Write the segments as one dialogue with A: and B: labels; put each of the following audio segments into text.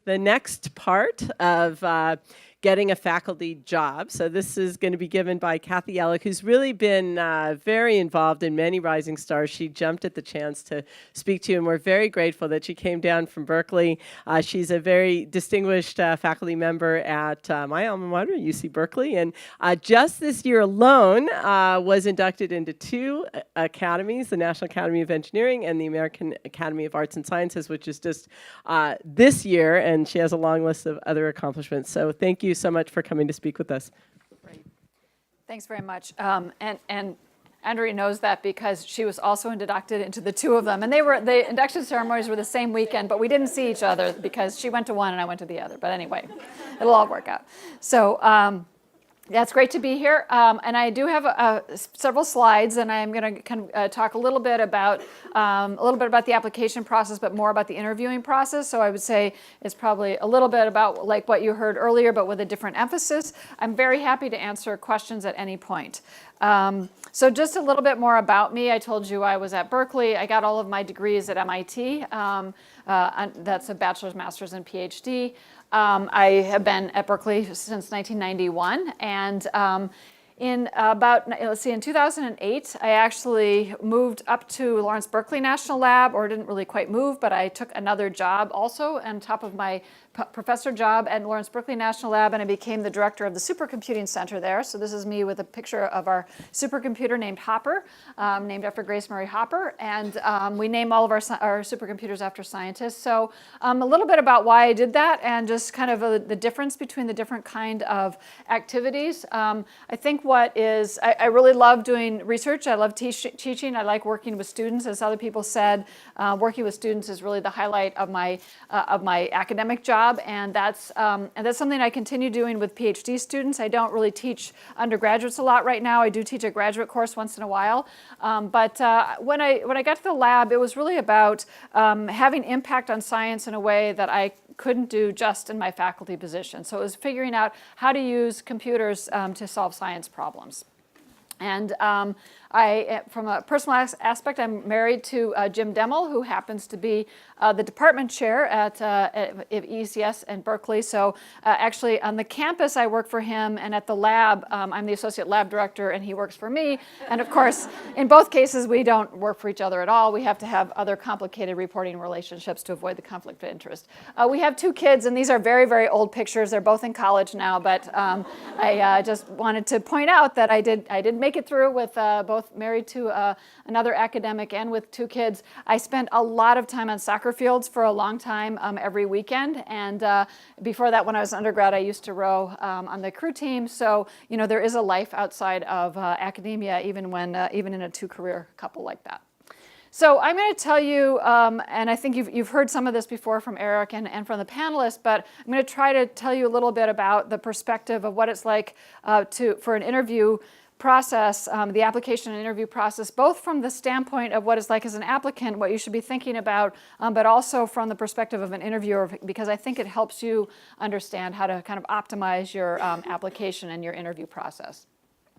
A: the next part of getting a faculty job. So this is going to be given by Kathy Yelick, who's really been very involved in many Rising Stars. She jumped at the chance to speak to you, and we're very grateful that she came down from Berkeley. She's a very distinguished faculty member at my alma mater, UC Berkeley, and just this year alone was inducted into two academies, the National Academy of Engineering and the American Academy of Arts and Sciences, which is just this year, and she has a long list of other accomplishments. So thank you so much for coming to speak with us.
B: Great. Thanks very much. And Andrea knows that because she was also inducted into the two of them. And the induction ceremonies were the same weekend, but we didn't see each other because she went to one and I went to the other. But anyway, it'll all work out. So yeah, it's great to be here. And I do have several slides, and I'm going to kind of talk a little bit about the application process, but more about the interviewing process. So I would say it's probably a little bit about like what you heard earlier, but with a different emphasis. I'm very happy to answer questions at any point. So just a little bit more about me. I told you I was at Berkeley. I got all of my degrees at MIT. That's a bachelor's, master's, and PhD. I have been at Berkeley since 1991, and in 2008, I actually moved up to Lawrence Berkeley National Lab, or didn't really quite move, but I took another job also on top of my professor job at Lawrence Berkeley National Lab, and I became the director of the supercomputing center there. So this is me with a picture of our supercomputer named Hopper, named after Grace Murray Hopper, and we name all of our supercomputers after scientists. So a little bit about why I did that, and just kind of the difference between the different kind of activities. I think I really love doing research. I love teaching. I like working with students. As other people said, working with students is really the highlight of my academic job. And that's something I continue doing with PhD students. I don't really teach undergraduates a lot right now. I do teach a graduate course once in a while. But when I got to the lab, it was really about having impact on science in a way that I couldn't do just in my faculty position. So it was figuring out how to use computers to solve science problems. And from a personal aspect, I'm married to Jim Demmel, who happens to be the department chair at ECS in Berkeley. So actually on the campus, I work for him, and at the lab, I'm the associate lab director, and he works for me. And of course, in both cases, we don't work for each other at all. We have to have other complicated reporting relationships to avoid the conflict of interest. We have two kids, and these are very, very old pictures. They're both in college now, but I just wanted to point out that I did make it through with both married to another academic and with two kids. I spent a lot of time on soccer fields for a long time every weekend, and before that, when I was an undergrad, I used to row on the crew team. So there is a life outside of academia, even in a two-career couple like that. So I'm going to tell you, and I think you've heard some of this before from Eric and from the panelists, but I'm going to try to tell you a little bit about the perspective of what it's like for an interview process, the application and interview process, both from the standpoint of what it's like as an applicant, what you should be thinking about, but also from the perspective of an interviewer, because I think it helps you understand how to kind of optimize your application and your interview process.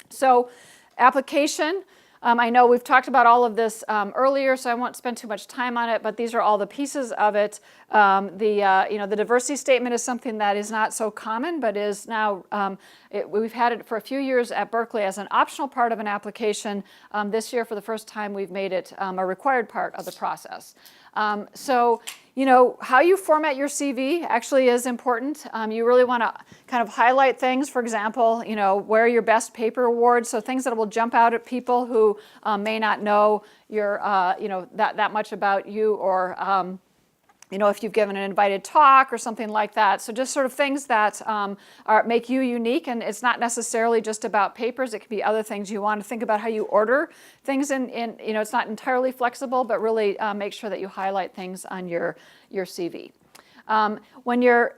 B: So application. I know we've talked about all of this earlier, so I won't spend too much time on it, but these are all the pieces of it. The diversity statement is something that is not so common, but is now, we've had it for a few years at Berkeley as an optional part of an application. This year, for the first time, we've made it a required part of the process. So how you format your CV actually is important. You really want to kind of highlight things, for example, where are your best paper awards, so things that will jump out at people who may not know that much about you, or if you've given an invited talk or something like that. So just sort of things that make you unique, and it's not necessarily just about papers. It can be other things. You want to think about how you order things it's not entirely flexible, but really make sure that you highlight things on your CV. When you're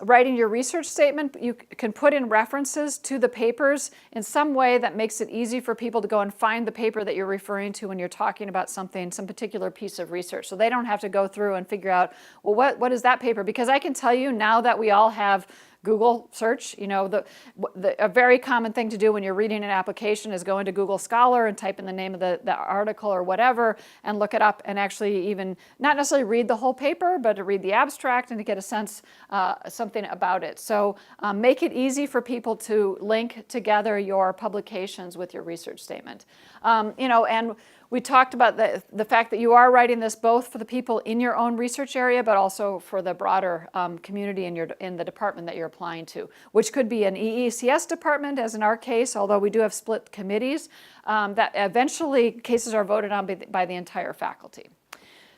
B: writing your research statement, you can put in references to the papers in some way that makes it easy for people to go and find the paper that you're referring to when you're talking about some particular piece of research. So they don't have to go through and figure out, well, what is that paper? Because I can tell you now that we all have Google search. A very common thing to do when you're reading an application is go into Google Scholar and type in the name of the article or whatever and look it up, and actually even not necessarily read the whole paper, but to read the abstract and to get a sense, something about it. So make it easy for people to link together your publications with your research statement. And we talked about the fact that you are writing this both for the people in your own research area, but also for the broader community in the department that you're applying to, which could be an EECS department, as in our case, although we do have split committees, that eventually cases are voted on by the entire faculty.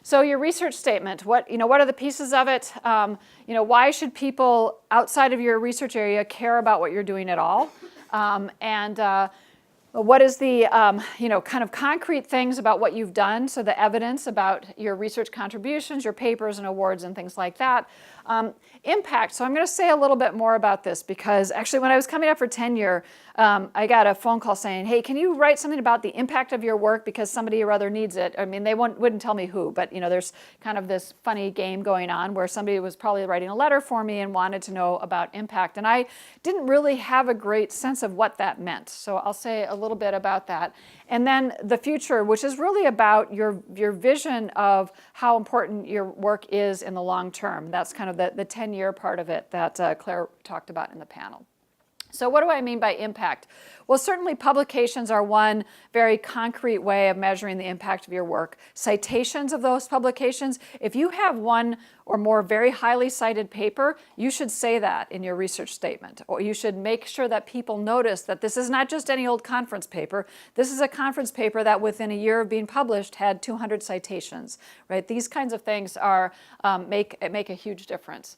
B: So your research statement, what are the pieces of it? Why should people outside of your research area care about what you're doing at all? What is the kind of concrete things about what you've done, so the evidence about your research contributions, your papers and awards and things like that. Impact, so I'm going to say a little bit more about this, because actually when I was coming up for tenure, I got a phone call saying, hey, can you write something about the impact of your work because somebody or other needs it? I mean, they wouldn't tell me who, but there's kind of this funny game going on where somebody was probably writing a letter for me and wanted to know about impact. And I didn't really have a great sense of what that meant. So I'll say a little bit about that. And then the future, which is really about your vision of how important your work is in the long term. That's kind of the 10-year part of it that Claire talked about in the panel. So what do I mean by impact? Well, certainly publications are one very concrete way of measuring the impact of your work. Citations of those publications, if you have one or more very highly cited paper, you should say that in your research statement, or you should make sure that people notice that this is not just any old conference paper. This is a conference paper that within a year of being published had 200 citations, right? These kinds of things are make a huge difference.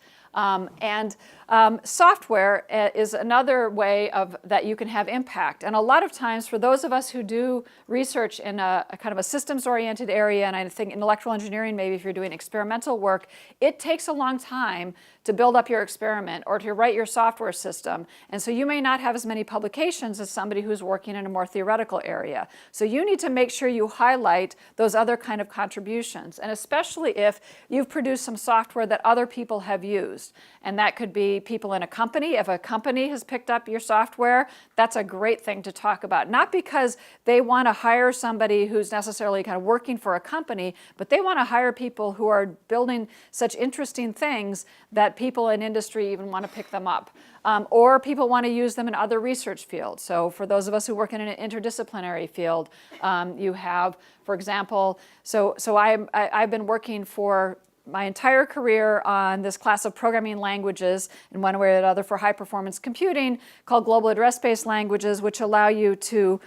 B: Software is another way that you can have impact. And a lot of times for those of us who do research in a kind of a systems-oriented area, and I think in electrical engineering, maybe if you're doing experimental work, it takes a long time to build up your experiment or to write your software system. And so you may not have as many publications as somebody who's working in a more theoretical area. So you need to make sure you highlight those other kind of contributions, and especially if you've produced some software that other people have used. And that could be people in a company. If a company has picked up your software, that's a great thing to talk about. Not because they want to hire somebody who's necessarily kind of working for a company, but they want to hire people who are building such interesting things that people in industry even want to pick them up. Or people want to use them in other research fields. So for those of us who work in an interdisciplinary field, you have, for example, so I've been working for my entire career on this class of programming languages in one way or another for high performance computing called global address space languages, which allow you to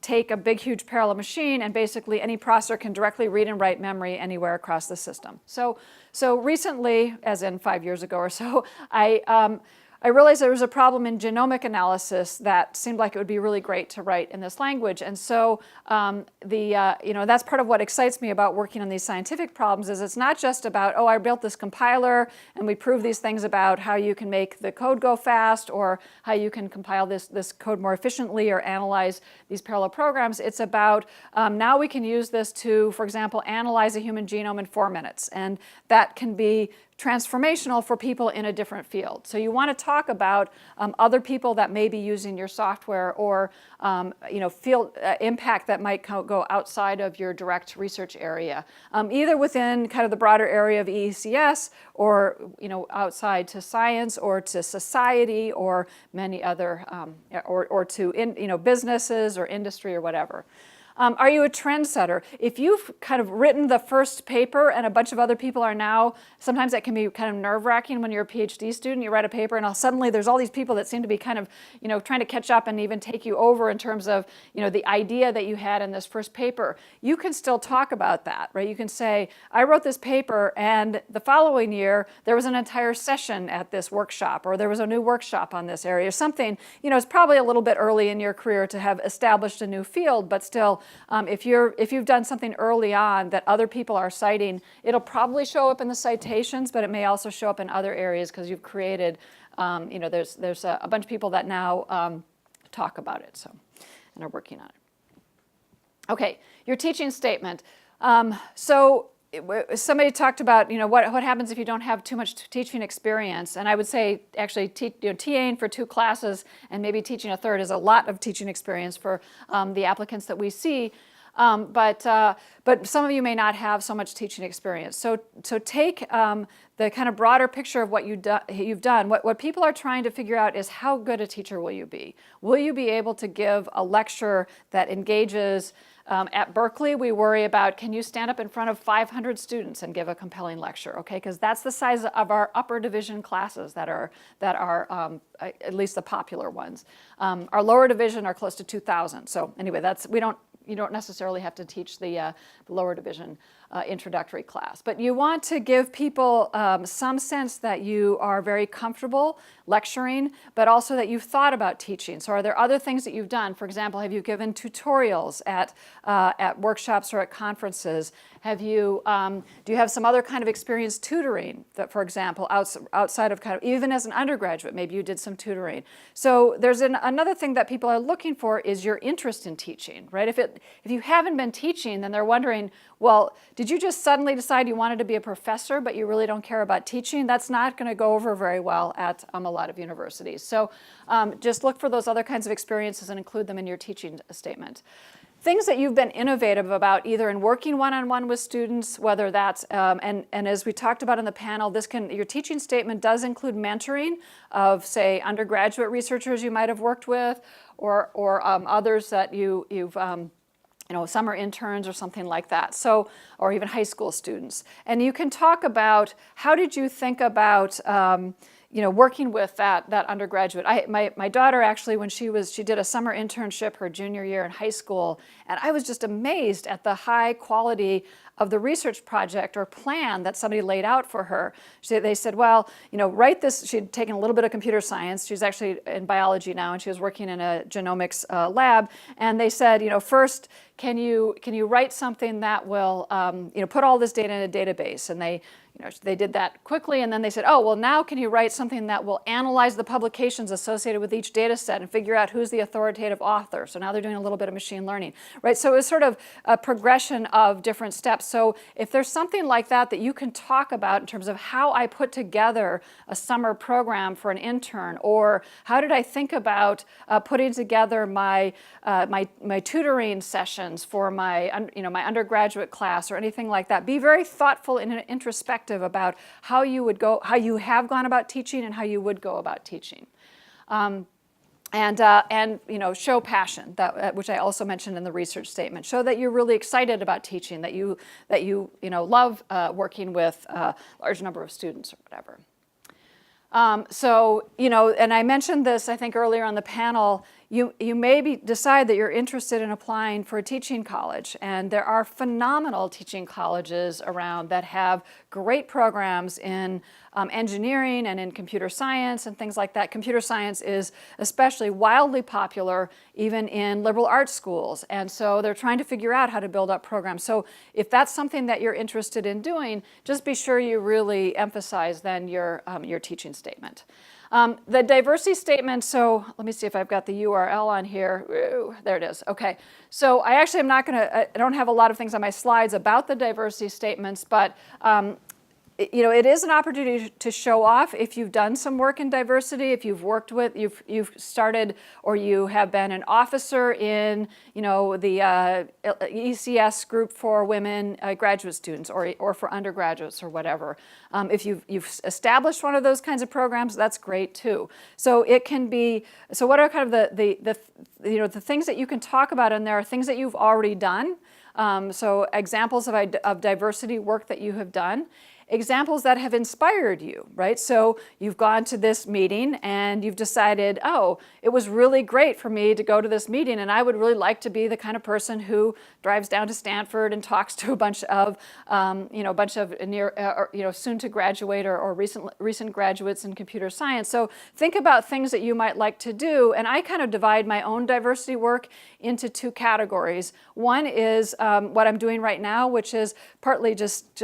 B: take a big, huge parallel machine, and basically any processor can directly read and write memory anywhere across the system. So recently, as in 5 years ago or so, I realized there was a problem in genomic analysis that seemed like it would be really great to write in this language. And so that's part of what excites me about working on these scientific problems, is it's not just about, oh, I built this compiler and we proved these things about how you can make the code go fast or how you can compile this code more efficiently or analyze these parallel programs. It's about now we can use this to, for example, analyze a human genome in 4 minutes. And that can be transformational for people in a different field. So you want to talk about other people that may be using your software, or field impact that might go outside of your direct research area, either within kind of the broader area of EECS, or outside to science or to society or many other or to businesses or industry or whatever. Are you a trendsetter? If you've kind of written the first paper and a bunch of other people are now, sometimes that can be kind of nerve-wracking when you're a PhD student. You write a paper and suddenly there's all these people that seem to be kind of trying to catch up and even take you over in terms of the idea that you had in this first paper. You can still talk about that, right? You can say, I wrote this paper and the following year there was an entire session at this workshop, or there was a new workshop on this area or something. It's probably a little bit early in your career to have established a new field, but still, if you've done something early on that other people are citing, it'll probably show up in the citations, but it may also show up in other areas because you've created, there's a bunch of people that now talk about it, and are working on it. Okay, your teaching statement. So somebody talked about, what happens if you don't have too much teaching experience, and I would say actually TAing for 2 classes and maybe teaching a third is a lot of teaching experience for the applicants that we see. But some of you may not have so much teaching experience. So take the kind of broader picture of what you've done. What people are trying to figure out is how good a teacher will you be? Will you be able to give a lecture that engages? At Berkeley, we worry about, can you stand up in front of 500 students and give a compelling lecture, okay? Because that's the size of our upper division classes that are at least the popular ones. Our lower division are close to 2,000. So anyway, you don't necessarily have to teach the lower division introductory class. But you want to give people some sense that you are very comfortable lecturing, but also that you've thought about teaching. So are there other things that you've done? For example, have you given tutorials at workshops or at conferences? Do you have some other kind of experience tutoring, that, for example, outside of kind of, even as an undergraduate, maybe you did some tutoring. So there's another thing that people are looking for is your interest in teaching, right? If you haven't been teaching, then they're wondering, well, did you just suddenly decide you wanted to be a professor, but you really don't care about teaching? That's not going to go over very well at a lot of universities. So just look for those other kinds of experiences and include them in your teaching statement. Things that you've been innovative about, either in working one-on-one with students, whether that's, and as we talked about in the panel, your teaching statement does include mentoring of, say, undergraduate researchers you might have worked with, or others that you've summer interns or something like that, so, or even high school students. And you can talk about, how did you think about working with that undergraduate. My daughter actually, when she did a summer internship her junior year in high school, and I was just amazed at the high quality of the research project or plan that somebody laid out for her. They said, well, write this. She'd taken a little bit of computer science. She's actually in biology now, and she was working in a genomics lab. And they said, first, can you write something that will, put all this data in a database? And they did that quickly, and then they said, oh, well, now can you write something that will analyze the publications associated with each data set and figure out who's the authoritative author? So now they're doing a little bit of machine learning, right? So it was sort of a progression of different steps. So if there's something like that you can talk about in terms of how I put together a summer program for an intern, or how did I think about putting together my tutoring sessions for my undergraduate class or anything like that, be very thoughtful and introspective about how you have gone about teaching and how you would go about teaching. And show passion, which I also mentioned in the research statement. Show that you're really excited about teaching, that you love working with a large number of students or whatever. And I mentioned this, I think, earlier on the panel. You may decide that you're interested in applying for a teaching college, and there are phenomenal teaching colleges around that have great programs in engineering and in computer science and things like that. Computer science is especially wildly popular even in liberal arts schools, and so they're trying to figure out how to build up programs. So if that's something that you're interested in doing, just be sure you really emphasize then your teaching statement. The diversity statement, so let me see if I've got the URL on here. Ooh, there it is. Okay. So I don't have a lot of things on my slides about the diversity statements, but it is an opportunity to show off if you've done some work in diversity, if you've worked with, you've started, or you have been an officer in, the ECS group for women graduate students, or for undergraduates or whatever. If you've established one of those kinds of programs, that's great too. So it can be. So what are kind of the things that you can talk about in there are things that you've already done. So examples of diversity work that you have done. Examples that have inspired you, right? So you've gone to this meeting and you've decided, oh, it was really great for me to go to this meeting, and I would really like to be the kind of person who drives down to Stanford and talks to a bunch of, soon to graduate or recent graduates in computer science. So think about things that you might like to do, and I kind of divide my own diversity work into 2 categories. One is what I'm doing right now, which is partly just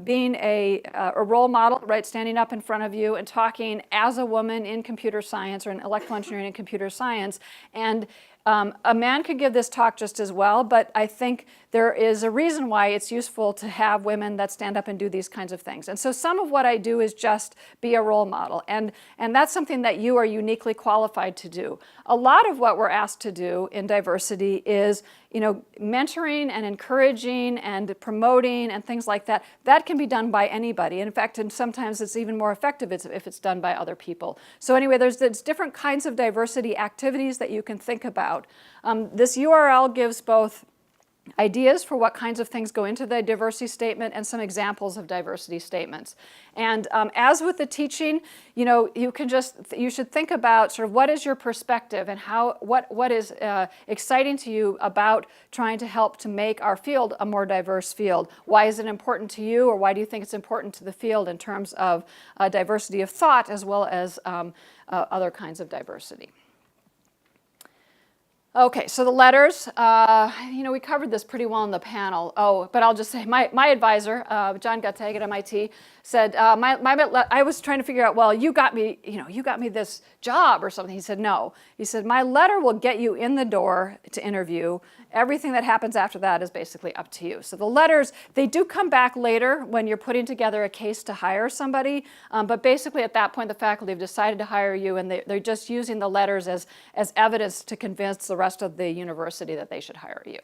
B: being a role model, right? Standing up in front of you and talking as a woman in computer science or in electrical engineering and computer science, and A man could give this talk just as well, but I think there is a reason why it's useful to have women that stand up and do these kinds of things. And so some of what I do is just be a role model, and that's something that you are uniquely qualified to do. A lot of what we're asked to do in diversity is, mentoring and encouraging and promoting and things like that. That can be done by anybody. In fact, and sometimes it's even more effective if it's done by other people. So anyway, there's different kinds of diversity activities that you can think about. This URL gives both ideas for what kinds of things go into the diversity statement and some examples of diversity statements. And as with the teaching, you should think about sort of what is your perspective and what is exciting to you about trying to help to make our field a more diverse field. Why is it important to you, or why do you think it's important to the field in terms of diversity of thought as well as other kinds of diversity? Okay, so the letters, we covered this pretty well in the panel. Oh, but I'll just say my advisor, John Gatteg at MIT, said, I was trying to figure out, well, you got me this job or something. He said, no. He said, my letter will get you in the door to interview. Everything that happens after that is basically up to you. So the letters, they do come back later when you're putting together a case to hire somebody, but basically at that point the faculty have decided to hire you, and they're just using the letters as evidence to convince the rest of the university that they should hire you.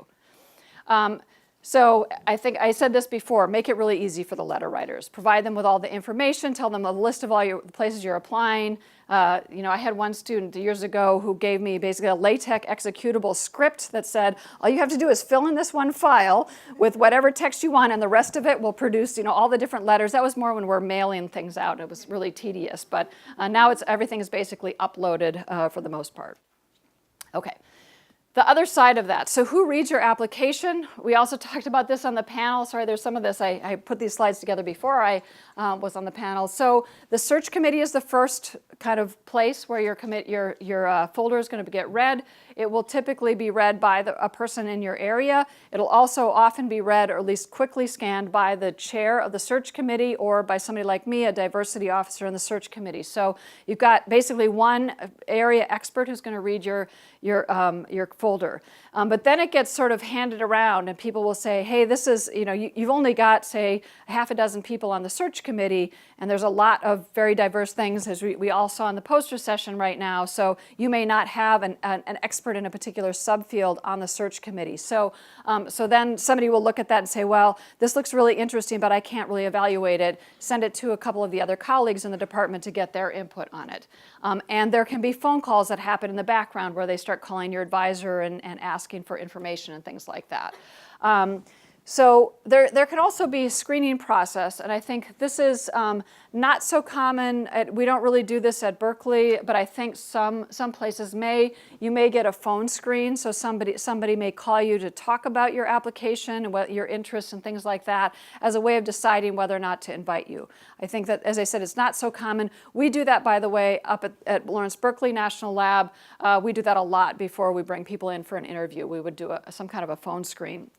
B: So I think I said this before, make it really easy for the letter writers. Provide them with all the information, tell them a list of all the places you're applying. I had one student years ago who gave me basically a LaTeX executable script that said, all you have to do is fill in this one file with whatever text you want, and the rest of it will produce all the different letters. That was more when we're mailing things out. It was really tedious, but now everything is basically uploaded for the most part. Okay. The other side of that, so who reads your application? We also talked about this on the panel. Sorry, there's some of this. I put these slides together before I was on the panel. So the search committee is the first kind of place where your folder is going to get read. It will typically be read by a person in your area. It'll also often be read, or at least quickly scanned, by the chair of the search committee or by somebody like me, a diversity officer in the search committee. So you've got basically one area expert who's going to read your folder. But then it gets sort of handed around, and people will say, hey, this is, you've only got, say, half a dozen people on the search committee, and there's a lot of very diverse things, as we all saw in the poster session right now, so you may not have an expert in a particular subfield on the search committee. So then somebody will look at that and say, well, this looks really interesting, but I can't really evaluate it. Send it to a couple of the other colleagues in the department to get their input on it. And there can be phone calls that happen in the background where they start calling your advisor and asking for information and things like that. So there can also be a screening process, and I think this is not so common. We don't really do this at Berkeley, but I think some places may. You may get a phone screen, so somebody may call you to talk about your application and what your interests and things like that as a way of deciding whether or not to invite you. I think that, as I said, it's not so common. We do that, by the way, up at Lawrence Berkeley National Lab. We do that a lot before we bring people in for an interview. We would do some kind of a phone screen,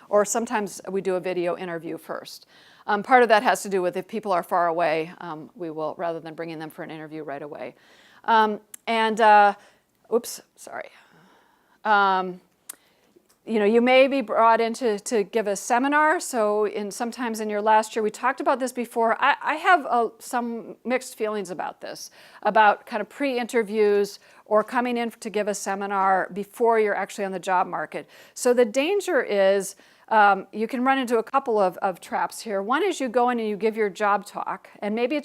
B: or sometimes we do a video interview first. Part of that has to do with if people are far away, we will, rather than bringing them for an interview right away. Oops, sorry. You may be brought in to give a seminar. So sometimes in your last year, we talked about this before. I have some mixed feelings about this, about kind of pre-interviews or coming in to give a seminar before you're actually on the job market. So the danger is, you can run into a couple of traps here. One is you go in and you give your job talk, and maybe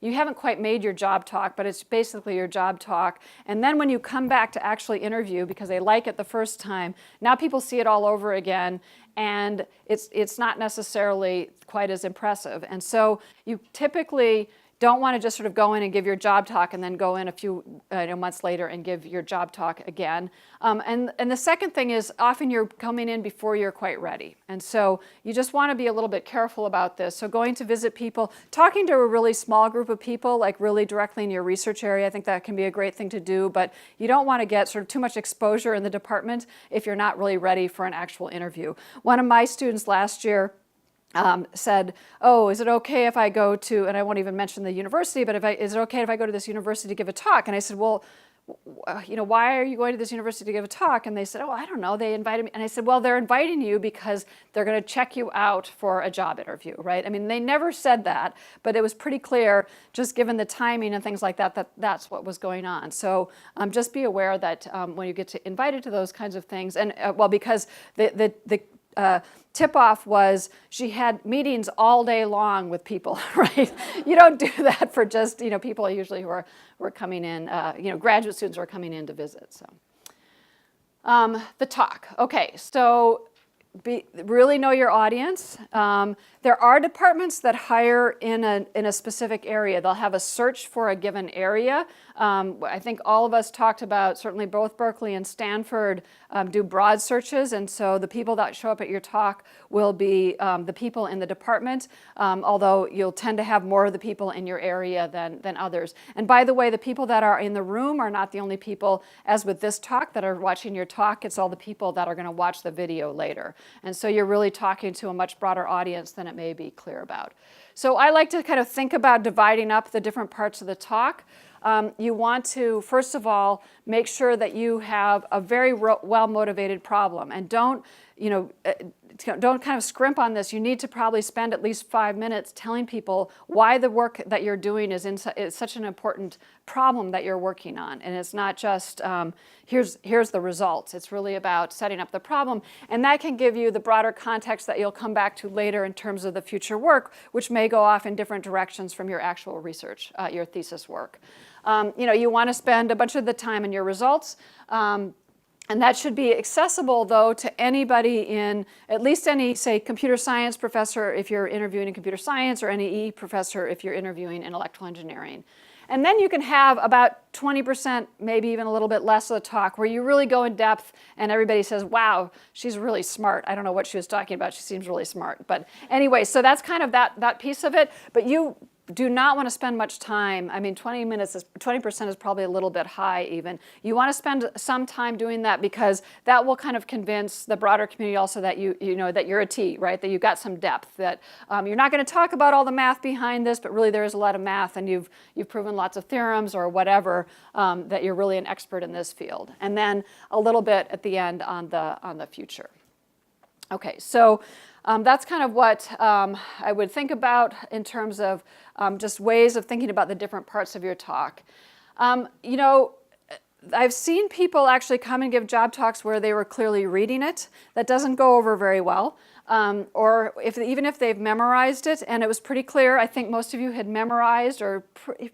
B: you haven't quite made your job talk, but it's basically your job talk. And then when you come back to actually interview, because they like it the first time, now people see it all over again, and it's not necessarily quite as impressive. And so you typically don't want to just sort of go in and give your job talk and then go in a few months later and give your job talk again. And the second thing is often you're coming in before you're quite ready. And so you just want to be a little bit careful about this. So going to visit people, talking to a really small group of people, like really directly in your research area, I think that can be a great thing to do. But you don't want to get sort of too much exposure in the department if you're not really ready for an actual interview. One of my students last year said, oh, is it okay if I go to, and I won't even mention the university, but is it okay if I go to this university to give a talk? And I said, well, why are you going to this university to give a talk? And they said, oh, I don't know, they invited me. And I said, well, they're inviting you because they're going to check you out for a job interview, right? I mean, they never said that, but it was pretty clear, just given the timing and things like that, that that's what was going on. So just be aware that when you get invited to those kinds of things, and because the tip-off was she had meetings all day long with people, right? You don't do that for just, people usually who are coming in, graduate students who are coming in to visit. So the talk. Okay, so really know your audience. There are departments that hire in a specific area. They'll have a search for a given area. I think all of us talked about, certainly both Berkeley and Stanford do broad searches, and so the people that show up at your talk will be the people in the department, although you'll tend to have more of the people in your area than others. And by the way, the people that are in the room are not the only people, as with this talk, that are watching your talk. It's all the people that are going to watch the video later. And so you're really talking to a much broader audience than it may be clear about. So I like to kind of think about dividing up the different parts of the talk. You want to, first of all, make sure that you have a very well-motivated problem, and don't kind of scrimp on this. You need to probably spend at least 5 minutes telling people why the work that you're doing is such an important problem that you're working on. And it's not just, here's the results. It's really about setting up the problem. And that can give you the broader context that you'll come back to later in terms of the future work, which may go off in different directions from your actual research, your thesis work. You want to spend a bunch of the time in your results. And that should be accessible, though, to anybody in, at least any, say, computer science professor if you're interviewing in computer science, or any E professor if you're interviewing in electrical engineering. And then you can have about 20%, maybe even a little bit less of the talk where you really go in depth and everybody says, wow, she's really smart. I don't know what she was talking about. She seems really smart. But anyway, so that's kind of that piece of it. But you do not want to spend much time. I mean, 20% is probably a little bit high even. You want to spend some time doing that because that will kind of convince the broader community also that that you're a T, right? That you've got some depth, that you're not going to talk about all the math behind this, but really there is a lot of math, and you've proven lots of theorems or whatever, that you're really an expert in this field. And then a little bit at the end on the future. Okay, so that's kind of what I would think about in terms of just ways of thinking about the different parts of your talk. I've seen people actually come and give job talks where they were clearly reading it. That doesn't go over very well. Or even if they've memorized it, and it was pretty clear, I think most of you had memorized or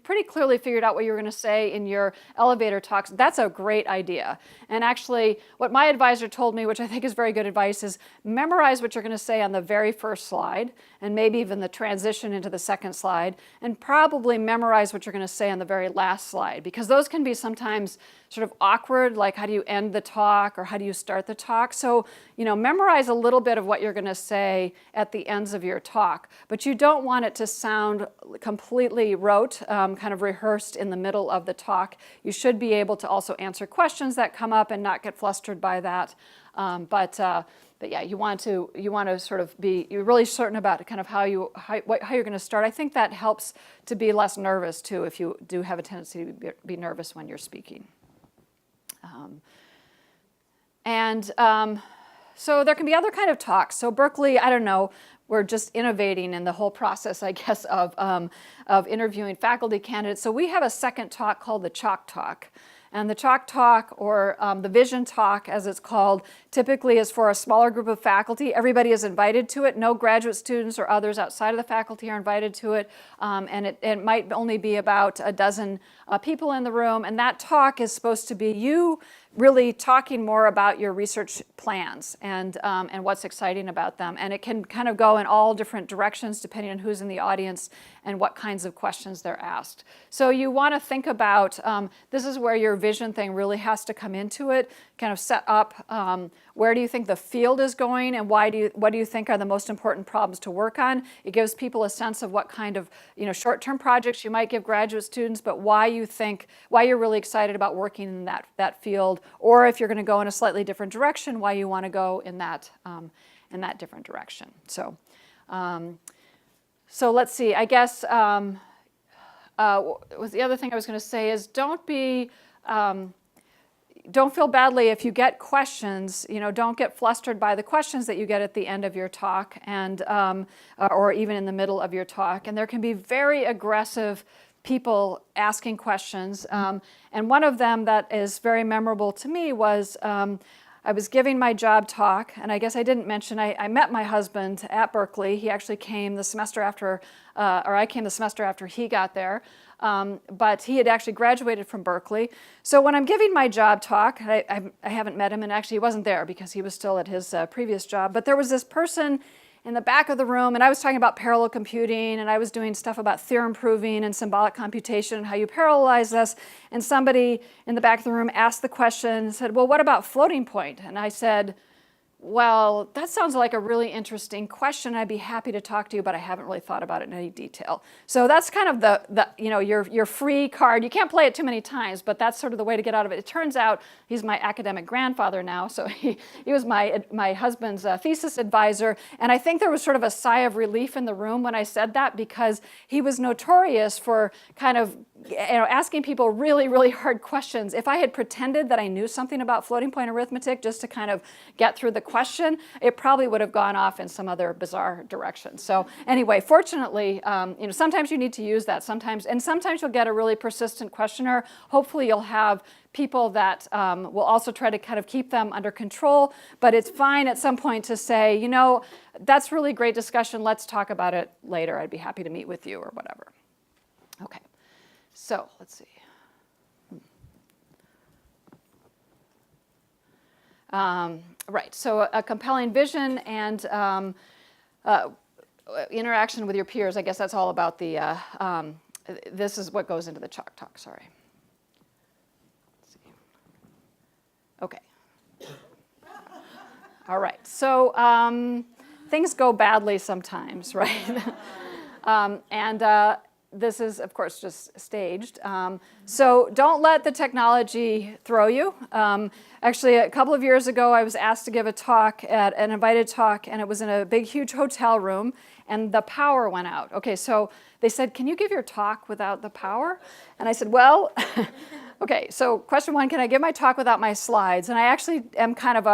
B: pretty clearly figured out what you were going to say in your elevator talks, that's a great idea. And actually, what my advisor told me, which I think is very good advice, is memorize what you're going to say on the very first slide, and maybe even the transition into the second slide, and probably memorize what you're going to say on the very last slide, because those can be sometimes sort of awkward, like how do you end the talk or how do you start the talk? So, memorize a little bit of what you're going to say at the ends of your talk, but you don't want it to sound completely rote, kind of rehearsed in the middle of the talk. You should be able to also answer questions that come up and not get flustered by that. But yeah, you want to sort of you're really certain about kind of how you're going to start. I think that helps to be less nervous too, if you do have a tendency to be nervous when you're speaking. So there can be other kind of talks. So Berkeley, I don't know, we're just innovating in the whole process, I guess, of interviewing faculty candidates. So we have a second talk called the Chalk Talk. And the Chalk Talk, or the Vision Talk as it's called, typically is for a smaller group of faculty. Everybody is invited to it. No graduate students or others outside of the faculty are invited to it. And it might only be about a dozen people in the room. And that talk is supposed to be you really talking more about your research plans and what's exciting about them. And it can kind of go in all different directions depending on who's in the audience and what kinds of questions they're asked. So you want to think about, this is where your vision thing really has to come into it, kind of set up where do you think the field is going, and what do you think are the most important problems to work on. It gives people a sense of what kind of short-term projects you might give graduate students, but why you're really excited about working in that field, or if you're going to go in a slightly different direction, why you want to go in that different direction. So let's see. I guess was the other thing I was going to say is don't be don't feel badly if you get questions. Don't get flustered by the questions that you get at the end of your talk, and or even in the middle of your talk. And there can be very aggressive people asking questions. And one of them that is very memorable to me was I was giving my job talk, and I guess I didn't mention I met my husband at Berkeley. He actually came the semester after, or I came the semester after he got there. But he had actually graduated from Berkeley. So when I'm giving my job talk, I haven't met him, and actually he wasn't there because he was still at his previous job, but there was this person in the back of the room, and I was talking about parallel computing, and I was doing stuff about theorem proving and symbolic computation and how you parallelize this, and somebody in the back of the room asked the question and said, well, what about floating point? And I said, well, that sounds like a really interesting question. I'd be happy to talk to you, but I haven't really thought about it in any detail. So that's kind of the your free card. You can't play it too many times, but that's sort of the way to get out of it. It turns out he's my academic grandfather now, so he was my husband's thesis advisor, and I think there was sort of a sigh of relief in the room when I said that, because he was notorious for kind of asking people really, really hard questions. If I had pretended that I knew something about floating point arithmetic just to kind of get through the question, it probably would have gone off in some other bizarre direction. So anyway, fortunately, sometimes you need to use that. Sometimes you'll get a really persistent questioner. Hopefully you'll have people that will also try to kind of keep them under control, but it's fine at some point to say, that's really great discussion. Let's talk about it later. I'd be happy to meet with you or whatever. Okay. So let's see. Right, so a compelling vision and interaction with your peers. I guess that's all about the, this is what goes into the chalk talk, sorry. Let's see. Okay. All right, so things go badly sometimes, right? This is, of course, just staged. So don't let the technology throw you. Actually, a couple of years ago, I was asked to give a talk at an invited talk, and it was in a big, huge hotel room, and the power went out. Okay, so they said, can you give your talk without the power? And I said, well, okay, so question one, can I give my talk without my slides? And I actually am kind of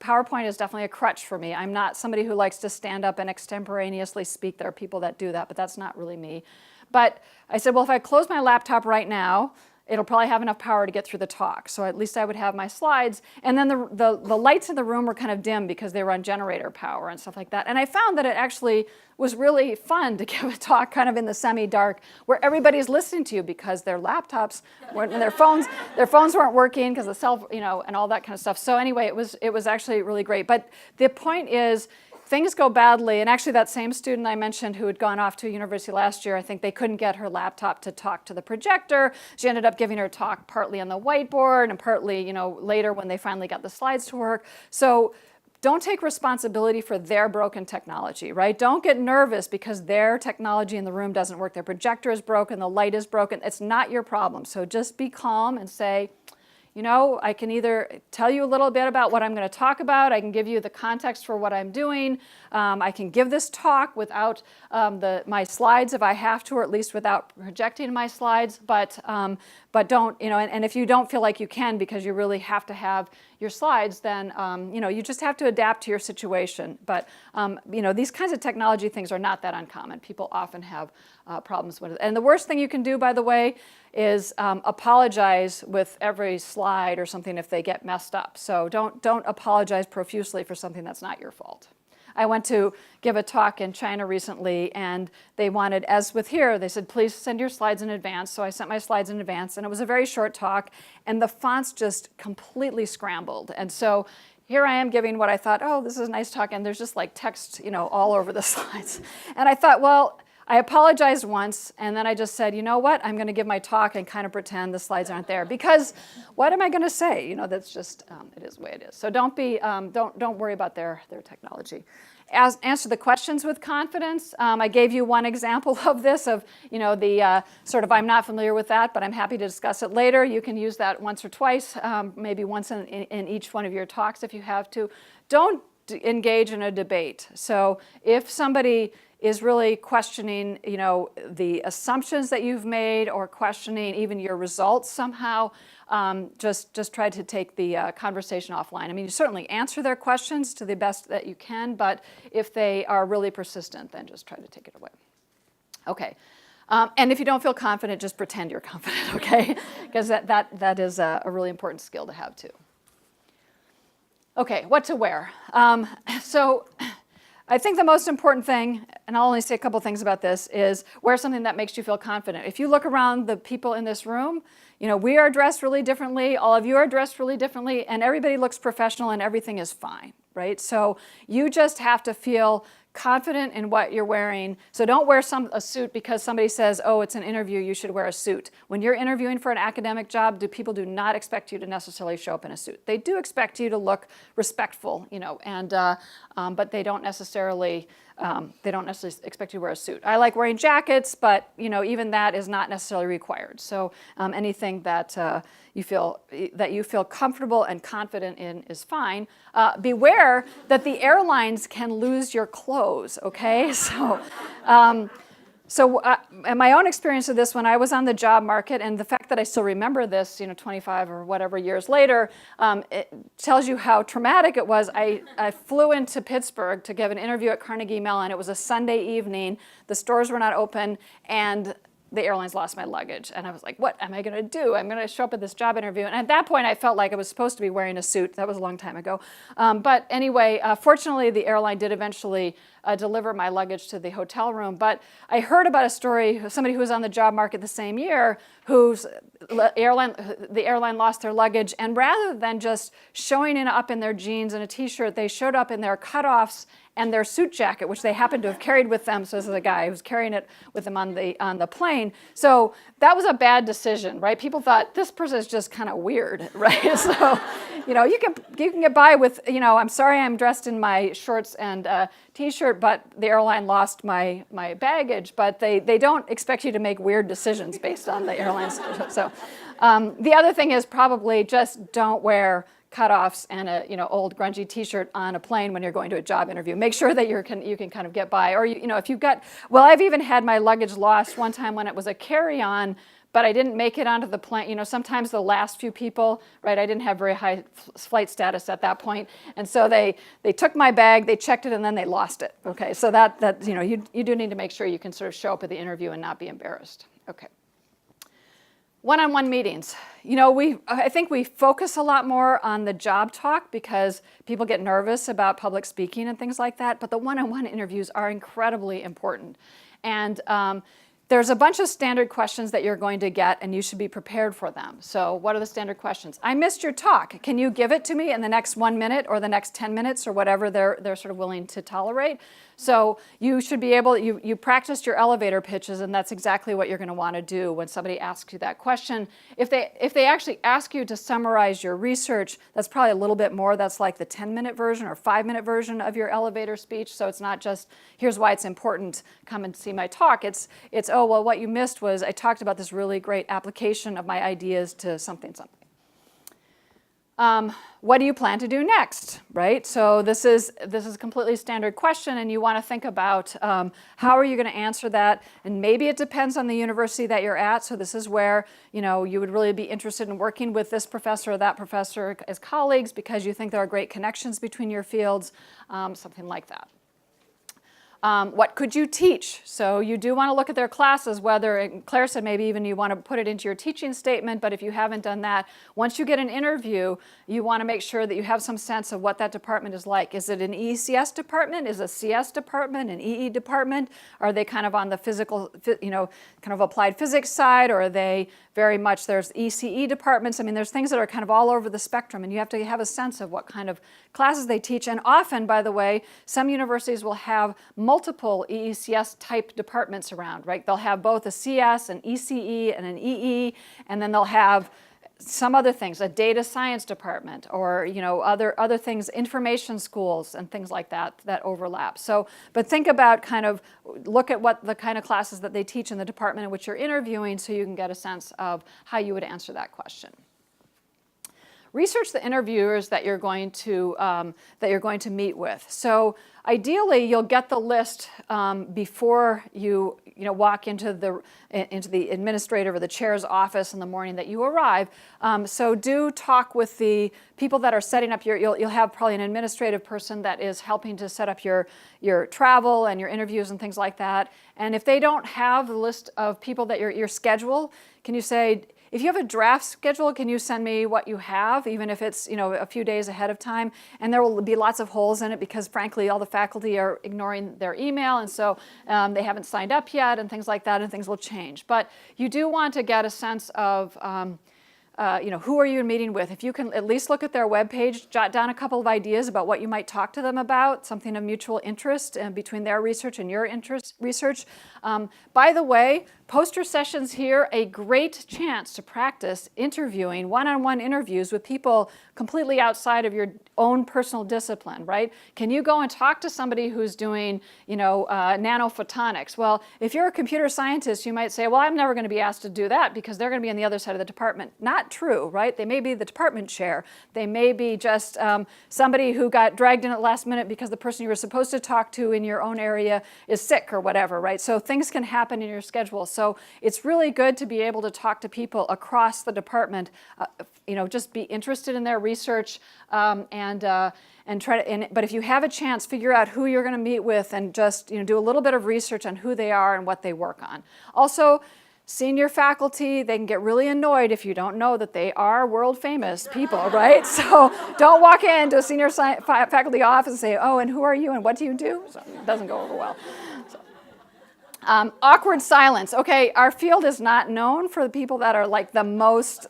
B: PowerPoint is definitely a crutch for me. I'm not somebody who likes to stand up and extemporaneously speak. There are people that do that, but that's not really me. But I said, well, if I close my laptop right now, it'll probably have enough power to get through the talk. So at least I would have my slides. And then the lights in the room were kind of dim because they were on generator power and stuff like that. And I found that it actually was really fun to give a talk kind of in the semi-dark where everybody's listening to you because their laptops weren't, and their phones weren't working because the cell, and all that kind of stuff. So anyway, it was actually really great. But the point is, things go badly, and actually that same student I mentioned who had gone off to a university last year, I think they couldn't get her laptop to talk to the projector. She ended up giving her talk partly on the whiteboard and partly, later when they finally got the slides to work. So don't take responsibility for their broken technology, right? Don't get nervous because their technology in the room doesn't work. Their projector is broken, the light is broken. It's not your problem. So just be calm and say, I can either tell you a little bit about what I'm going to talk about, I can give you the context for what I'm doing, I can give this talk without my slides if I have to, or at least without projecting my slides, but don't, and if you don't feel like you can because you really have to have your slides, then, you just have to adapt to your situation. But, these kinds of technology things are not that uncommon. People often have problems with it. And the worst thing you can do, by the way, is apologize with every slide or something if they get messed up. So don't apologize profusely for something that's not your fault. I went to give a talk in China recently, and they wanted, as with here, they said, please send your slides in advance. So I sent my slides in advance, and it was a very short talk, and the fonts just completely scrambled. And so here I am giving what I thought, oh, this is a nice talk, and there's just like text, all over the slides. And I thought, well, I apologized once, and then I just said, you know what, I'm going to give my talk and kind of pretend the slides aren't there, because what am I going to say? That's just, it is the way it is. So don't worry about their technology. Answer the questions with confidence. I gave you one example of this, of the sort of I'm not familiar with that, but I'm happy to discuss it later. You can use that once or twice, maybe once in each one of your talks if you have to. Don't engage in a debate. So if somebody is really questioning, the assumptions that you've made or questioning even your results somehow. Just try to take the conversation offline. I mean, you certainly answer their questions to the best that you can, but if they are really persistent, then just try to take it away. Okay. And if you don't feel confident, just pretend you're confident, okay? Because that is a really important skill to have too. Okay, what to wear. So I think the most important thing, and I'll only say a couple things about this, is wear something that makes you feel confident. If you look around the people in this room, we are dressed really differently, all of you are dressed really differently, and everybody looks professional and everything is fine, right? So you just have to feel confident in what you're wearing. So don't wear a suit because somebody says, oh, it's an interview, you should wear a suit. When you're interviewing for an academic job, people do not expect you to necessarily show up in a suit. They do expect you to look respectful, but they don't necessarily expect you to wear a suit. I like wearing jackets, but even that is not necessarily required. So anything that you feel comfortable and confident in is fine. Beware that the airlines can lose your clothes, okay? So in my own experience of this, when I was on the job market, and the fact that I still remember this, 25 or whatever years later, it tells you how traumatic it was. I flew into Pittsburgh to give an interview at Carnegie Mellon. It was a Sunday evening. The stores were not open, and the airlines lost my luggage. And I was like, what am I going to do? I'm going to show up at this job interview. And at that point, I felt like I was supposed to be wearing a suit. That was a long time ago. But anyway, fortunately, the airline did eventually deliver my luggage to the hotel room. But I heard about a story of somebody who was on the job market the same year the airline lost their luggage. And rather than just showing up in their jeans and a T-shirt, they showed up in their cutoffs and their suit jacket, which they happened to have carried with them. So this is a guy who was carrying it with them on the plane. So that was a bad decision, right? People thought this person is just kind of weird, right? So, you can get by with, I'm sorry I'm dressed in my shorts and T-shirt, but the airline lost my baggage. But they don't expect you to make weird decisions based on the airlines. So the other thing is probably just don't wear cutoffs and a old grungy T-shirt on a plane when you're going to a job interview. Make sure that you can kind of get by. Or if you've got, I've even had my luggage lost one time when it was a carry-on, but I didn't make it onto the plane. Sometimes the last few people, right? I didn't have very high flight status at that point, and so they took my bag, they checked it, and then they lost it. Okay, so that you do need to make sure you can sort of show up at the interview and not be embarrassed. Okay. One-on-one meetings. I think we focus a lot more on the job talk because people get nervous about public speaking and things like that, but the one-on-one interviews are incredibly important. And there's a bunch of standard questions that you're going to get, and you should be prepared for them. So what are the standard questions? I missed your talk. Can you give it to me in the next 1 minute or the next 10 minutes or whatever they're sort of willing to tolerate? So you should be able, you practiced your elevator pitches, and that's exactly what you're going to want to do when somebody asks you that question. If they actually ask you to summarize your research, that's probably a little bit more. That's like the 10-minute version or 5-minute version of your elevator speech. So it's not just, here's why it's important, come and see my talk. It's oh, well, what you missed was I talked about this really great application of my ideas to something. What do you plan to do next, right? So this is a completely standard question, and you want to think about how are you going to answer that, and maybe it depends on the university that you're at. So this is where you would really be interested in working with this professor or that professor as colleagues because you think there are great connections between your fields, something like that. What could you teach? So you do want to look at their classes, Claire said maybe even you want to put it into your teaching statement, but if you haven't done that, once you get an interview, you want to make sure that you have some sense of what that department is like. Is it an ECS department? Is it a CS department, an EE department? Are they kind of on the physical, kind of applied physics side, or are they very much, there's ECE departments. I mean, there's things that are kind of all over the spectrum, and you have to have a sense of what kind of classes they teach. And often, by the way, some universities will have multiple EECS type departments around, right? They'll have both a CS, an ECE, and an EE, and then they'll have some other things, a data science department, or other things, information schools and things like that overlap. So, but think about look at what the kind of classes that they teach in the department in which you're interviewing so you can get a sense of how you would answer that question. research the interviewers that you're going to meet with. So ideally, you'll get the list before you walk into the administrative or the chair's office in the morning that you arrive. So do talk with the people that are setting up you'll have probably an administrative person that is helping to set up your travel and your interviews and things like that. And if they don't have the list of people that your schedule, can you say, if you have a draft schedule, can you send me what you have, even if it's a few days ahead of time? And there will be lots of holes in it because, frankly, all the faculty are ignoring their email, and so they haven't signed up yet, and things like that, and things will change. But you do want to get a sense of who are you meeting with? If you can at least look at their webpage, jot down a couple of ideas about what you might talk to them about, something of mutual interest between their research and your research. By the way, poster sessions here, a great chance to practice interviewing, one-on-one interviews with people completely outside of your own personal discipline, right? Can you go and talk to somebody who's doing, nanophotonics? Well, if you're a computer scientist, you might say, well, I'm never going to be asked to do that because they're going to be on the other side of the department. Not true, right? They may be the department chair. They may be just somebody who got dragged in at the last minute because the person you were supposed to talk to in your own area is sick or whatever, right? So things can happen in your schedule. So it's really good to be able to talk to people across the department, just be interested in their research and try to. But if you have a chance, figure out who you're going to meet with and just do a little bit of research on who they are and what they work on. Also, senior faculty, they can get really annoyed if you don't know that they are world famous people, right? So don't walk into a senior faculty office and say, oh, and who are you and what do you do? So it doesn't go over well. Awkward silence. Okay, our field is not known for the people that are like the most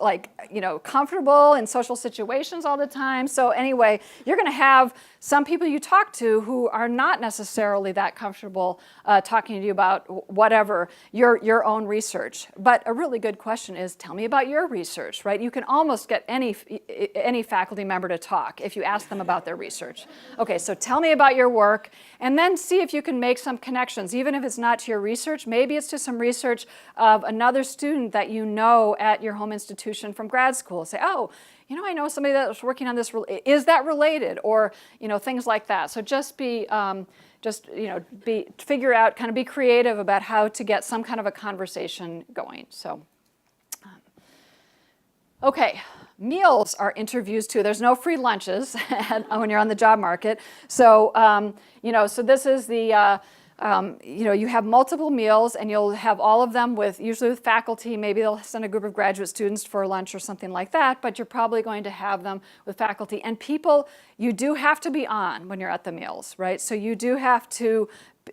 B: comfortable in social situations all the time. So anyway, you're going to have some people you talk to who are not necessarily that comfortable talking to you about whatever your own research. But a really good question is, tell me about your research, right? You can almost get any faculty member to talk if you ask them about their research. Okay, so tell me about your work, and then see if you can make some connections, even if it's not to your research. Maybe it's to some research of another student that you know at your home institution from grad school. Say, oh, I know somebody that's working on this. Is that related? Or things like that. So just figure out, kind of be creative about how to get some kind of a conversation going. So, okay. Meals are interviews too. There's no free lunches when you're on the job market. So, so this is the. You have multiple meals, and you'll have all of them usually with faculty. Maybe they'll send a group of graduate students for lunch or something like that, but you're probably going to have them with faculty. And people, you do have to be on when you're at the meals, right? So you do have to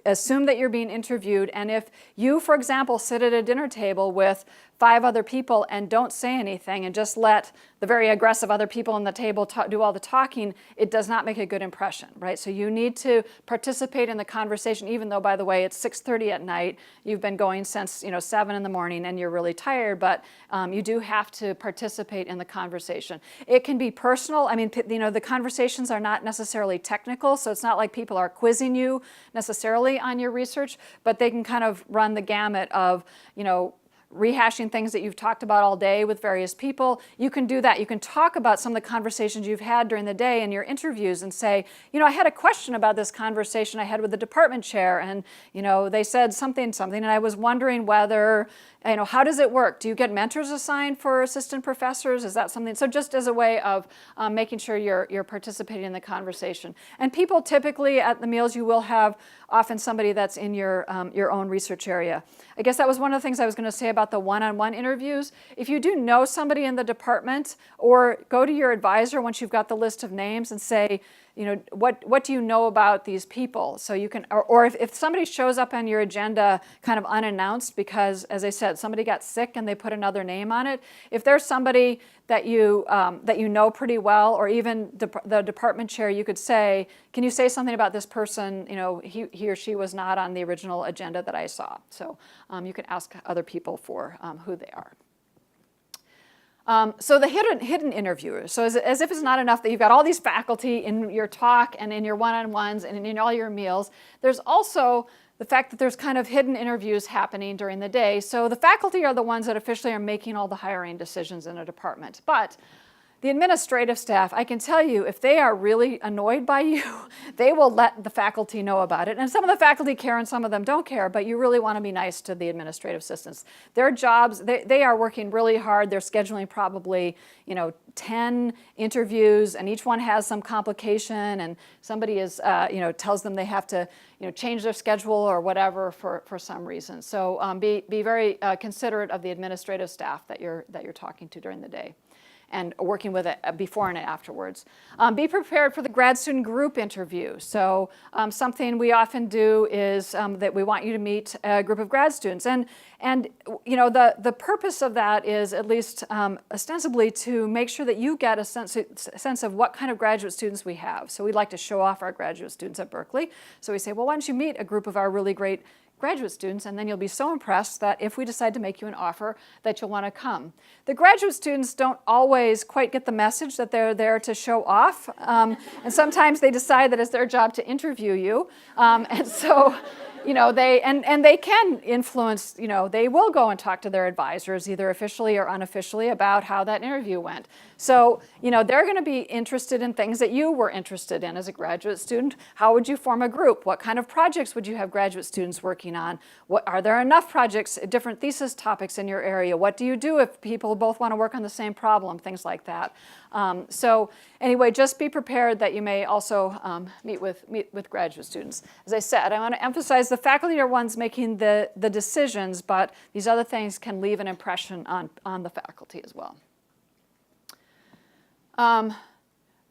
B: assume that you're being interviewed. And if you, for example, sit at a dinner table with 5 other people and don't say anything and just let the very aggressive other people on the table do all the talking, it does not make a good impression, right? So you need to participate in the conversation, even though, by the way, it's 6:30 at night. You've been going since 7 in the morning and you're really tired, but you do have to participate in the conversation. It can be personal. I mean, the conversations are not necessarily technical, so it's not like people are quizzing you necessarily on your research, but they can kind of run the gamut of, rehashing things that you've talked about all day with various people. You can do that. You can talk about some of the conversations you've had during the day in your interviews and say, I had a question about this conversation I had with the department chair, and they said something, and I was wondering whether, how does it work? Do you get mentors assigned for assistant professors? Is that something? So just as a way of making sure you're participating in the conversation. And people typically at the meals, you will have often somebody that's in your own research area. I guess that was one of the things I was going to say about the one-on-one interviews. If you do know somebody in the department, or go to your advisor once you've got the list of names and say, what do you know about these people? So you can, or if somebody shows up on your agenda kind of unannounced because, as I said, somebody got sick and they put another name on it, if there's somebody that you know pretty well, or even the department chair, you could say, can you say something about this person? He or she was not on the original agenda that I saw. So you can ask other people for who they are. So the hidden interviewers. So as if it's not enough that you've got all these faculty in your talk and in your one-on-ones and in all your meals, there's also the fact that there's kind of hidden interviews happening during the day. So the faculty are the ones that officially are making all the hiring decisions in a department. But The administrative staff, I can tell you, if they are really annoyed by you, they will let the faculty know about it. And some of the faculty care and some of them don't care, but you really want to be nice to the administrative assistants. Their jobs, they are working really hard. They're scheduling probably, 10 interviews, and each one has some complication, and somebody is, tells them they have to, change their schedule or whatever for some reason. So be very considerate of the administrative staff that you're talking to during the day, and working with it before and afterwards. Be prepared for the grad student group interview. So something we often do is that we want you to meet a group of grad students. And the purpose of that is, at least ostensibly, to make sure that you get a sense of what kind of graduate students we have. So we'd like to show off our graduate students at Berkeley. So we say, well, why don't you meet a group of our really great graduate students, and then you'll be so impressed that if we decide to make you an offer, that you'll want to come. The graduate students don't always quite get the message that they're there to show off, and sometimes they decide that it's their job to interview you, and so they can influence, they will go and talk to their advisors, either officially or unofficially, about how that interview went. So, they're going to be interested in things that you were interested in as a graduate student. How would you form a group? What kind of projects would you have graduate students working on? Are there enough projects, different thesis topics in your area? What do you do if people both want to work on the same problem? Things like that. So anyway, just be prepared that you may also meet with graduate students. As I said, I want to emphasize the faculty are ones making the decisions, but these other things can leave an impression on the faculty as well.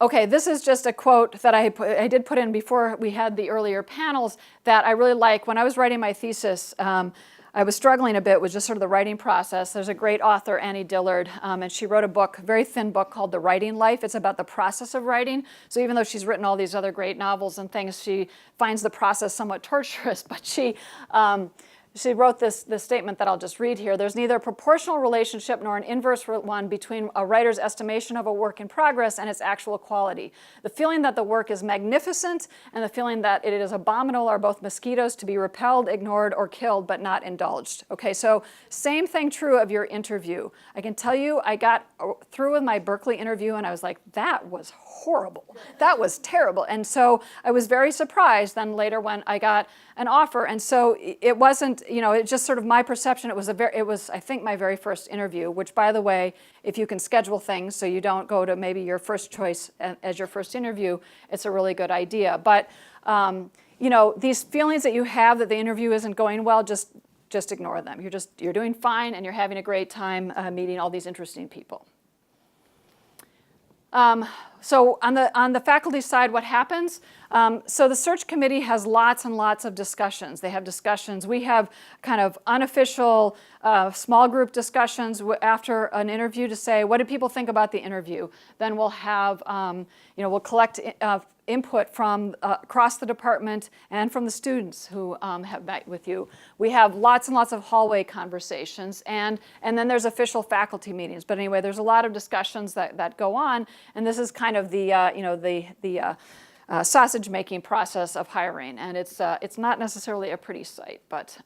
B: Okay, this is just a quote that I did put in before we had the earlier panels that I really like. When I was writing my thesis, I was struggling a bit with just sort of the writing process. There's a great author, Annie Dillard, and she wrote a book, a very thin book called The Writing Life. It's about the process of writing. So even though she's written all these other great novels and things, she finds the process somewhat torturous, but she wrote this statement that I'll just read here. There's neither a proportional relationship nor an inverse one between a writer's estimation of a work in progress and its actual quality. The feeling that the work is magnificent and the feeling that it is abominable are both mosquitoes to be repelled, ignored, or killed, but not indulged. Okay, so same thing true of your interview. I can tell you, I got through with my Berkeley interview and I was like, that was horrible. That was terrible. And so I was very surprised then later when I got an offer. And so it wasn't, it's just sort of my perception. It was, I think, my very first interview, which, by the way, if you can schedule things so you don't go to maybe your first choice as your first interview, it's a really good idea. But, these feelings that you have that the interview isn't going well, just ignore them. You're doing fine and you're having a great time meeting all these interesting people. So on the faculty side, what happens? So the search committee has lots and lots of discussions. They have discussions. We have kind of unofficial small group discussions after an interview to say, what do people think about the interview? Then we'll have, we'll collect input from across the department and from the students who have met with you. We have lots and lots of hallway conversations, and then there's official faculty meetings. But anyway, there's a lot of discussions that go on, and this is kind of the sausage-making process of hiring, and it's not necessarily a pretty sight, but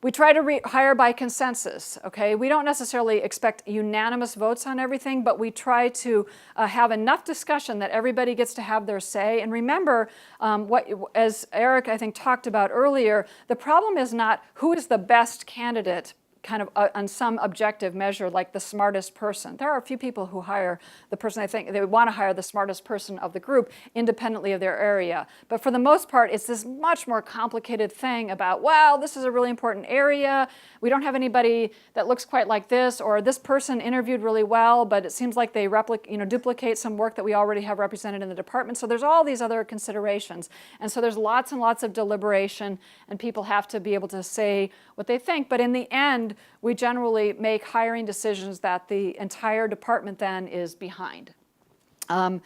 B: we try to hire by consensus, okay? We don't necessarily expect unanimous votes on everything, but we try to have enough discussion that everybody gets to have their say. And remember, as Eric, I think, talked about earlier, the problem is not who is the best candidate kind of on some objective measure, like the smartest person. There are a few people who hire the person, I think they want to hire the smartest person of the group independently of their area. But for the most part, it's this much more complicated thing about, well, this is a really important area. We don't have anybody that looks quite like this, or this person interviewed really well, but it seems like they duplicate some work that we already have represented in the department. So there's all these other considerations. And so there's lots and lots of deliberation, and people have to be able to say what they think. But in the end, we generally make hiring decisions that the entire department then is behind. But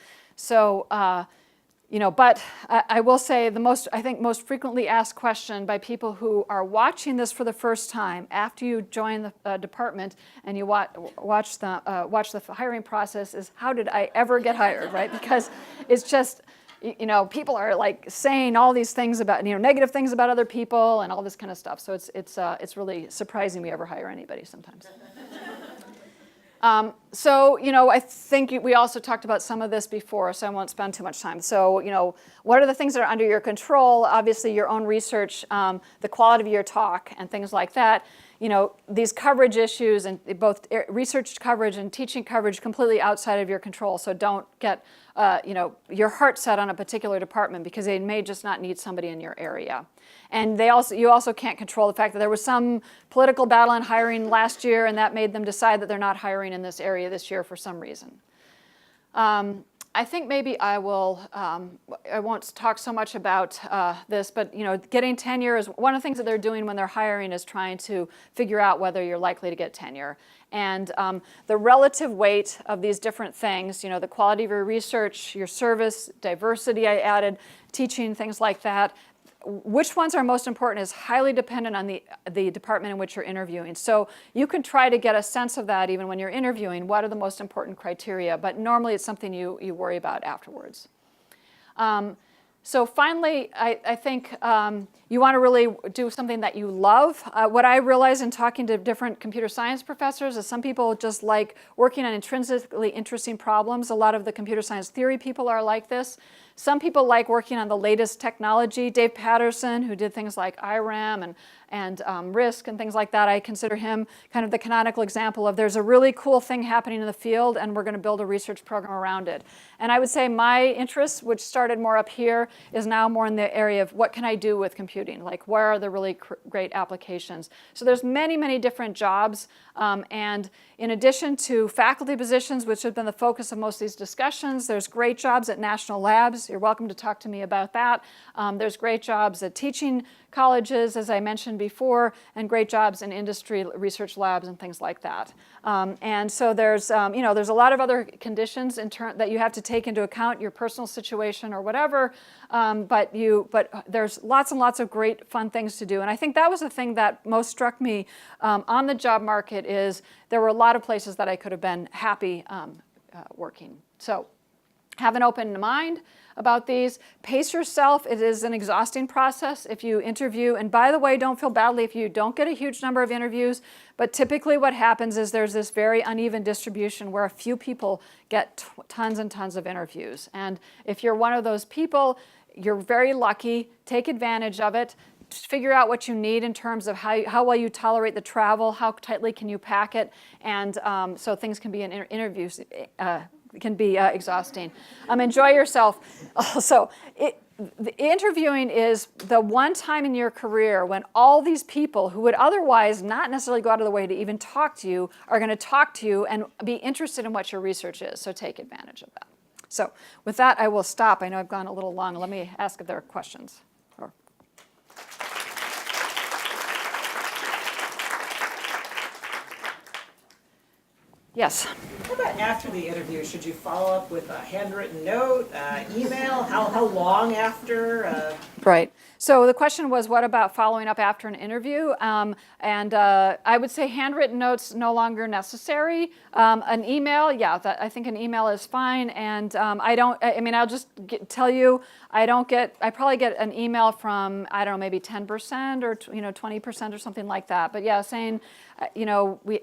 B: I will say I think most frequently asked question by people who are watching this for the first time after you join the department and you watch the hiring process is, how did I ever get hired, right? Because it's just, people are like saying all these things about, negative things about other people and all this kind of stuff. So it's really surprising we ever hire anybody sometimes. So, I think we also talked about some of this before, so I won't spend too much time. So, what are the things that are under your control? Obviously, your own research, the quality of your talk, and things like that. These coverage issues, and both research coverage and teaching coverage, completely outside of your control. So don't get, your heart set on a particular department because they may just not need somebody in your area. And you also can't control the fact that there was some political battle in hiring last year, and that made them decide that they're not hiring in this area this year for some reason. I think maybe I won't talk so much about this, but getting tenure is one of the things that they're doing when they're hiring is trying to figure out whether you're likely to get tenure. And the relative weight of these different things, the quality of your research, your service, diversity I added, teaching, things like that, which ones are most important is highly dependent on the department in which you're interviewing. So you can try to get a sense of that even when you're interviewing. What are the most important criteria? But normally it's something you worry about afterwards. So finally, I think you want to really do something that you love. What I realize in talking to different computer science professors is some people just like working on intrinsically interesting problems. A lot of the computer science theory people are like this. Some people like working on the latest technology. Dave Patterson, who did things like IRAM and RISC and things like that, I consider him kind of the canonical example of there's a really cool thing happening in the field and we're going to build a research program around it. And I would say my interest, which started more up here, is now more in the area of what can I do with computing? Like where are the really great applications? So there's many, many different jobs. And in addition to faculty positions, which have been the focus of most of these discussions, there's great jobs at national labs. You're welcome to talk to me about that. There's great jobs at teaching colleges, as I mentioned before, and great jobs in industry research labs and things like that. And so there's a lot of other conditions that you have to take into account, your personal situation or whatever. But there's lots and lots of great fun things to do. And I think that was the thing that most struck me on the job market is there were a lot of places that I could have been happy working. So have an open mind about these. Pace yourself. It is an exhausting process if you interview. And by the way, don't feel badly if you don't get a huge number of interviews. But typically what happens is there's this very uneven distribution where a few people get tons and tons of interviews. And if you're one of those people, you're very lucky. Take advantage of it. Figure out what you need in terms of how well you tolerate the travel, how tightly can you pack it, and so things can be in interviews. Can be exhausting. Enjoy yourself. Also, the interviewing is the one time in your career when all these people who would otherwise not necessarily go out of the way to even talk to you are going to talk to you and be interested in what your research is. So take advantage of that. So with that, I will stop. I know I've gone a little long. Let me ask if there are questions. Yes.
C: How about after the interview? Should you follow up with a handwritten note, email? How long after?
B: Right. So the question was, what about following up after an interview? I would say handwritten notes no longer necessary. An email, yeah, I think an email is fine. And I'll just tell you, I probably get an email from, I don't know, maybe 10% or 20% or something like that. But yeah, saying,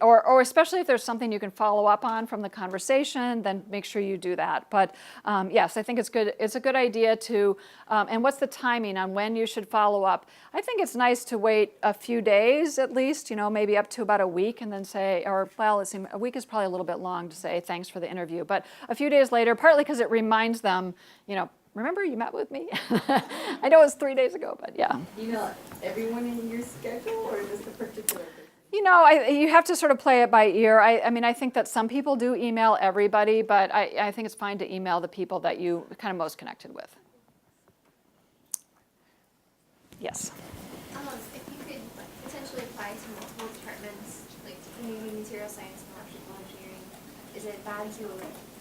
B: or especially if there's something you can follow up on from the conversation, then make sure you do that. But yes, I think it's good. It's a good idea to, and what's the timing on when you should follow up? I think it's nice to wait a few days at least, maybe up to about a week and then say, a week is probably a little bit long to say thanks for the interview. But a few days later, partly because it reminds them, remember you met with me? I know it was 3 days ago, but yeah.
D: Email everyone in your schedule or just a particular person?
B: You have to sort of play it by ear. I think that some people do email everybody, but I think it's fine to email the people that you kind of most connected with. Yes?
E: If you could potentially apply to multiple departments, like maybe material science and electrical engineering, is it bad to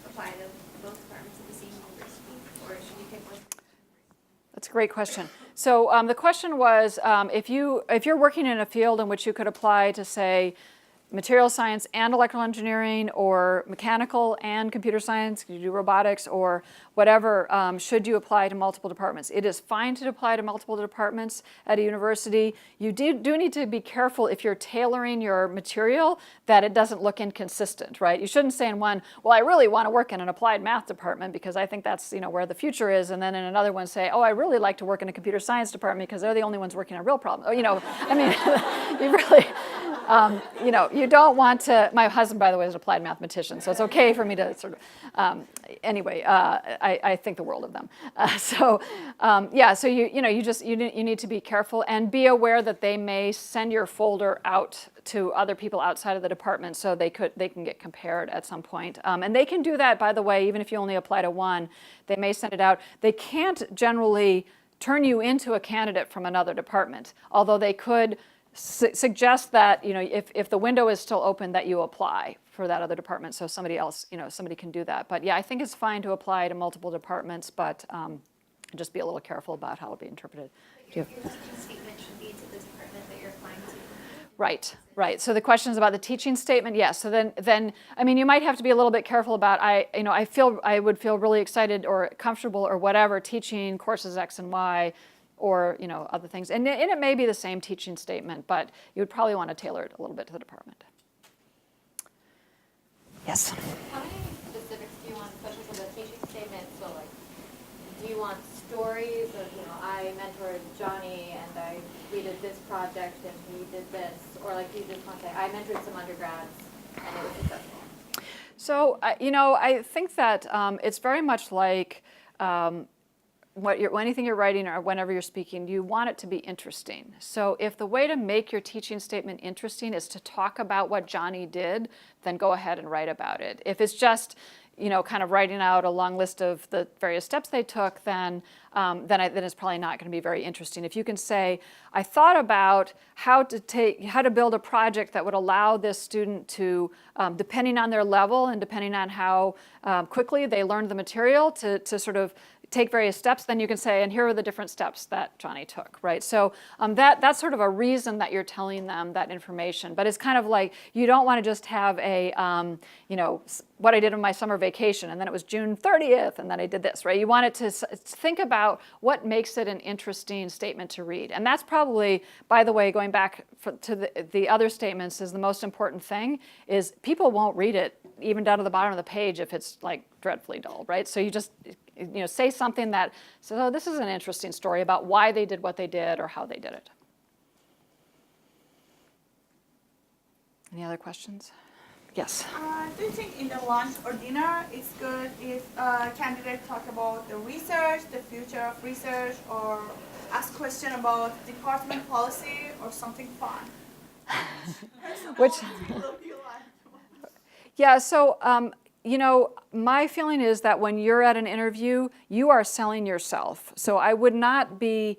E: apply to both departments at the same university, or should you pick one?
B: That's a great question. So the question was, if you're working in a field in which you could apply to, say, material science and electrical engineering, or mechanical and computer science, you do robotics or whatever, should you apply to multiple departments? It is fine to apply to multiple departments at a university. You do need to be careful if you're tailoring your material that it doesn't look inconsistent, right? You shouldn't say in one, well, I really want to work in an applied math department because I think that's where the future is, and then in another one say, oh, I really like to work in a computer science department because they're the only ones working on real problems. I mean, you really, you don't want to. My husband, by the way, is an applied mathematician, so it's okay for me to sort of. Anyway, I think the world of them. So you need to be careful and be aware that they may send your folder out to other people outside of the department, so they can get compared at some point. And they can do that, by the way, even if you only apply to one. They may send it out. They can't generally turn you into a candidate from another department, although they could suggest that if the window is still open, that you apply for that other department, so somebody can do that. But yeah, I think it's fine to apply to multiple departments, but just be a little careful about how it'll be interpreted.
E: Your teaching statement should be to the department that you're applying to.
B: Right. So the question is about the teaching statement. Yes. So then I mean, you might have to be a little bit careful about. I would feel really excited or comfortable or whatever teaching courses X and Y, or other things, and it may be the same teaching statement, but you would probably want to tailor it a little bit to the department. Yes.
F: How many specifics do you want, especially for the teaching statement? So, like, do you want stories of, I mentored Johnny and we did this project and he did this, or like, do you just want to say, I mentored some undergrads and it was successful?
B: So, I think that it's very much like. Anything you're writing or whenever you're speaking, you want it to be interesting. So if the way to make your teaching statement interesting is to talk about what Johnny did, then go ahead and write about it. If it's just, kind of writing out a long list of the various steps they took, then it's probably not going to be very interesting. If you can say, I thought about how to build a project that would allow this student to, depending on their level and depending on how quickly they learned the material, to sort of take various steps, then you can say, and here are the different steps that Johnny took, right? So that's sort of a reason that you're telling them that information. But it's kind of like, you don't want to just have a, what I did on my summer vacation, and then it was June 30th, and then I did this, right? You want it to think about what makes it an interesting statement to read. And that's probably, by the way, going back to the other statements, is the most important thing, is people won't read it even down to the bottom of the page if it's like dreadfully dull, right? So you just, say something that says, oh, this is an interesting story about why they did what they did or how they did it. Any other questions? Yes.
D: Do you think in the lunch or dinner it's good if candidates talk about the research, the future of research, or ask question about department policy or something fun?
B: Which? Yeah, so my feeling is that when you're at an interview, you are selling yourself. So I would not be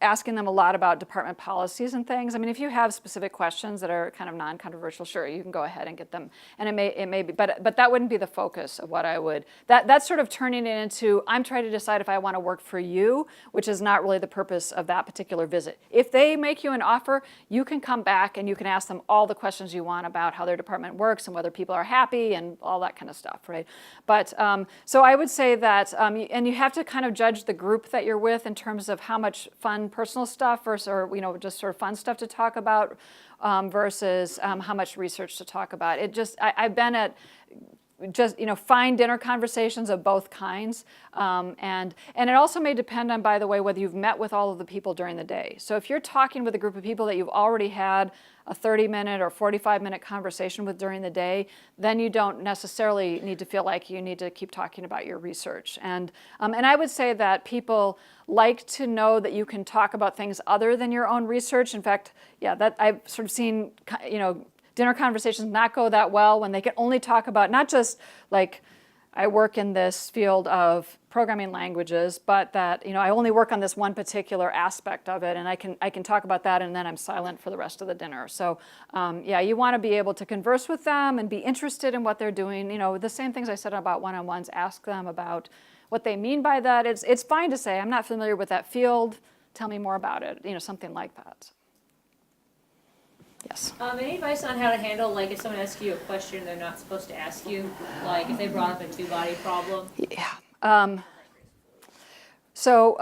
B: asking them a lot about department policies and things. I mean, if you have specific questions that are kind of non-controversial, sure, you can go ahead and get them. And it may be, but that wouldn't be the focus of what I would. That's sort of turning it into, I'm trying to decide if I want to work for you, which is not really the purpose of that particular visit. If they make you an offer, you can come back and you can ask them all the questions you want about how their department works and whether people are happy and all that kind of stuff, right? But so I would say that, and you have to kind of judge the group that you're with in terms of how much fun personal stuff versus, or just sort of fun stuff to talk about versus how much research to talk about. I've been at fine dinner conversations of both kinds, and it also may depend on, by the way, whether you've met with all of the people during the day. So if you're talking with a group of people that you've already had a 30-minute or 45-minute conversation with during the day, then you don't necessarily need to feel like you need to keep talking about your research. And I would say that people like to know that you can talk about things other than your own research. In fact, that I've sort of seen, dinner conversations not go that well when they can only talk about not just like, I work in this field of programming languages, but that I only work on this one particular aspect of it, and I can talk about that, and then I'm silent for the rest of the dinner. So you want to be able to converse with them and be interested in what they're doing. The same things I said about one-on-ones. Ask them about what they mean by that. It's fine to say, I'm not familiar with that field. Tell me more about it. Something like that. Yes.
G: Any advice on how to handle, like, if someone asks you a question they're not supposed to ask you? Like, if they brought up a two-body problem?
B: Yeah. So,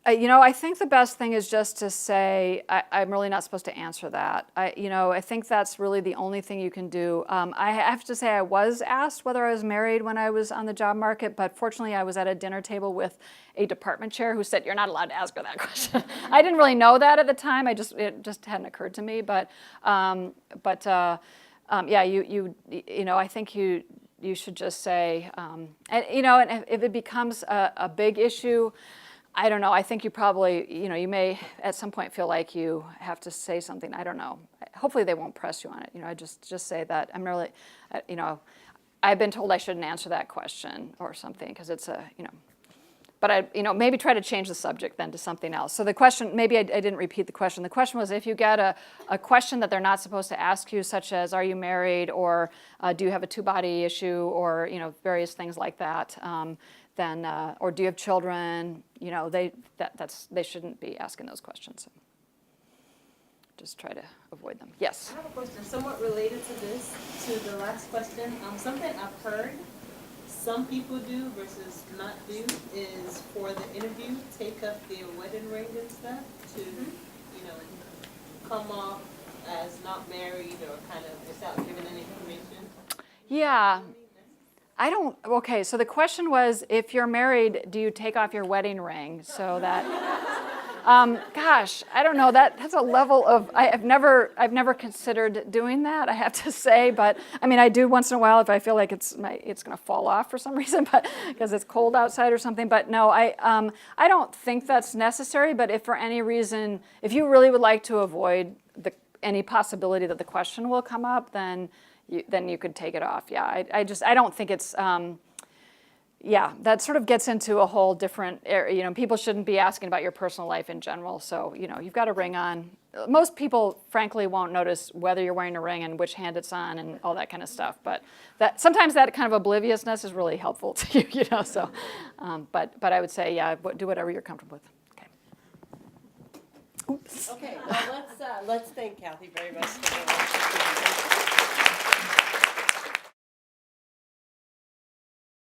B: I think the best thing is just to say, I'm really not supposed to answer that. I think that's really the only thing you can do. I have to say I was asked whether I was married when I was on the job market, but fortunately I was at a dinner table with a department chair who said, you're not allowed to ask her that question. I didn't really know that at the time. It just hadn't occurred to me. But yeah, I think you should just say, and if it becomes a big issue, I don't know. I think you probably, you may at some point feel like you have to say something. I don't know. Hopefully they won't press you on it. I just say that I'm really, I've been told I shouldn't answer that question or something because it's but I, maybe try to change the subject then to something else. So the question, maybe I didn't repeat the question. The question was, if you get a question that they're not supposed to ask you, such as, are you married, or do you have a two-body issue, or various things like that, then, or do you have children? They shouldn't be asking those questions. So just try to avoid them. Yes.
H: I have a question somewhat related to this, to the last question. Something I've heard some people do versus not do is for the interview, take up their wedding ring and stuff to, come off as not married or kind of without giving any information.
B: Yeah. Okay, so the question was, if you're married, do you take off your wedding ring so that, gosh, I don't know, that's a level of, I've never considered doing that, I have to say, but I do once in a while if I feel like it's going to fall off for some reason, but because it's cold outside or something, but no, I don't think that's necessary, but if for any reason, if you really would like to avoid any possibility that the question will come up, then you could take it off. Yeah, I don't think it's, yeah, that sort of gets into a whole different area. People shouldn't be asking about your personal life in general. So, you've got a ring on. Most people, frankly, won't notice whether you're wearing a ring and which hand it's on and all that kind of stuff. But sometimes that kind of obliviousness is really helpful to you, So, but I would say, yeah, do whatever you're comfortable with. Okay. Oops.
A: Okay, well, let's thank Kathy very much.